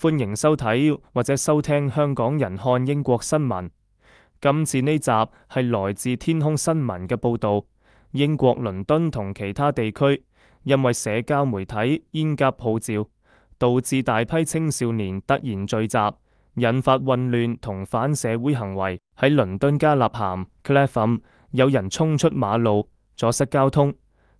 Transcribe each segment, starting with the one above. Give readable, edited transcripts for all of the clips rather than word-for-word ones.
歡迎收睇或者收聽香港人看英國新聞。今次呢集係來自天空新聞嘅報導，英國倫敦同其他地區因為社交媒體煙鴿號召，導致大批青少年突然聚集，引發混亂同反社會行為。喺倫敦加納咸 Clapham， 有人衝出馬路阻塞交通，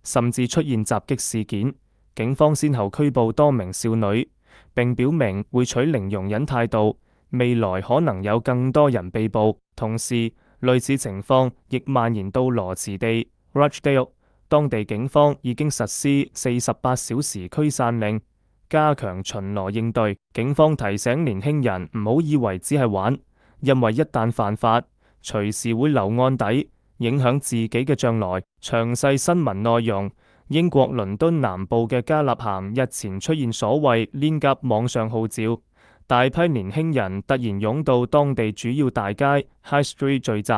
甚至出現襲擊事件。警方先後拘捕多名少女，並表明會取零容忍態度，未來可能有更多人被捕。同時，類似情況亦蔓延到羅茨地 Rochdale， 當地警方已經實施48小時驅散令，加強巡邏應對。警方提醒年輕人唔好以為只係玩，因為一旦犯法，隨時會留案底，影響自己嘅將來。詳細新聞內容：英國倫敦南部嘅加納咸日前出現所謂煙鴿網上號召，大批年輕人突然湧到當地主要大街 High Street 聚集，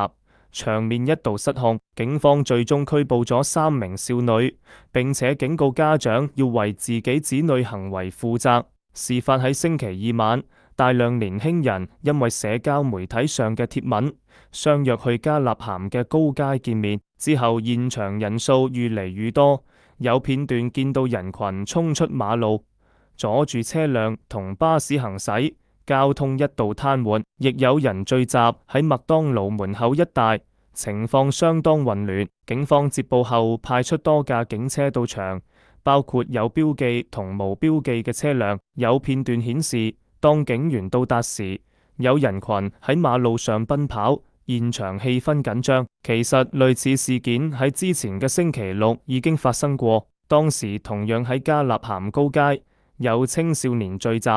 場面一度失控。警方最終拘捕咗3名少女，並且警告家長要為自己子女行為負責。事發喺星期二晚，大量年輕人因為社交媒體上嘅貼文，相約去加納咸嘅高街見面。之後現場人數越嚟越多，有片段見到人群衝出馬路，阻住車輛同巴士行駛，交通一度癱瘓。亦有人聚集喺麥當勞門口一帶，情況相當混亂。警方接報後派出多架警車到場，包括有標記同無標記嘅車輛。有片段顯示，當警員到達時，有人群喺馬路上奔跑，現場氣氛緊張。其實類似事件喺之前嘅星期六已經發生過，當時同樣喺加納咸高街有青少年聚集，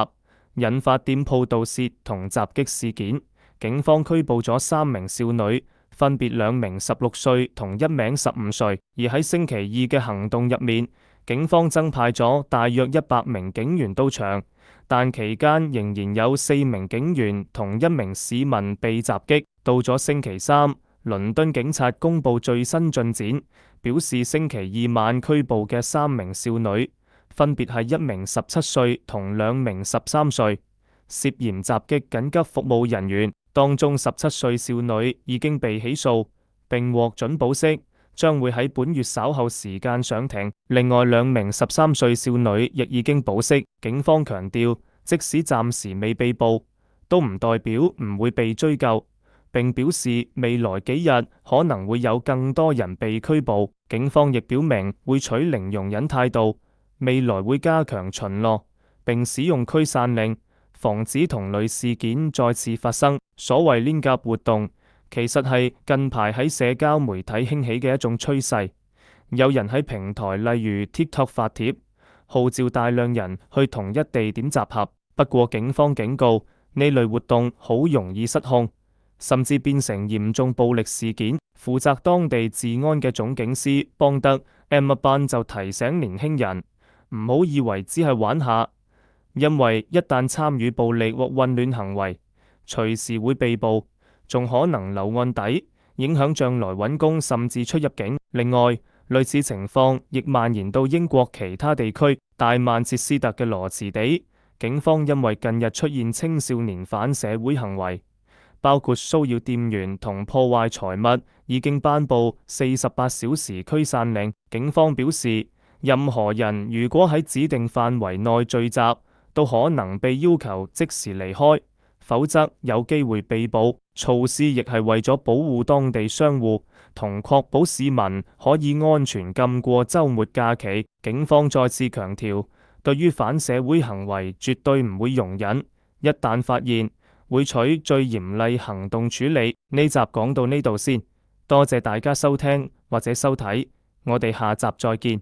引發店鋪盜竊同襲擊事件。警方拘捕咗3名少女，分別2名16歲同1名15歲。而喺星期二嘅行動入面，警方增派咗大約100名警員到場，但期間仍然有4名警員同1名市民被襲擊。到咗星期三，倫敦警察公布最新進展，表示星期二晚拘捕嘅3名少女，分別係1名17歲同2名13歲，涉嫌襲擊緊急服務人員。當中17歲少女已經被起訴，並獲准保釋，將會喺本月稍後時間上庭。另外2名13歲少女亦已經保釋。警方強調，即使暫時未被捕，都唔代表唔會被追究，並表示未來幾日可能會有更多人被拘捕。警方亦表明會取零容忍態度，未來會加強巡邏，並使用驅散令，防止同類事件再次發生。所謂煙鴿活動，其實係近排喺社交媒體興起嘅一種趨勢。有人喺平台例如 TikTok 發帖，號召大量人去同一地點集合。不過警方警告，呢類活動好容易失控，甚至變成嚴重暴力事件。負責當地治安嘅總警司邦德 Emma Bunn 就提醒年輕人唔好以為只係玩下，因為一旦參與暴力或混亂行為，隨時會被捕，仲可能留案底，影響將來揾工甚至出入境。另外，類似情況亦蔓延到英國其他地區。大曼徹斯特嘅羅茨地，警方因為近日出現青少年反社會行為，包括騷擾店員同破壞財物，已經頒布48小時驅散令。警方表示，任何人如果喺指定範圍內聚集，都可能被要求即時離開，否則有機會被捕。措施亦係為咗保護當地商戶同確保市民可以安全禁過週末假期。警方再次強調，對於反社會行為絕對唔會容忍，一旦發現，會取最嚴厲行動處理。呢集講到呢度先，多謝大家收聽或者收睇，我哋下集再見。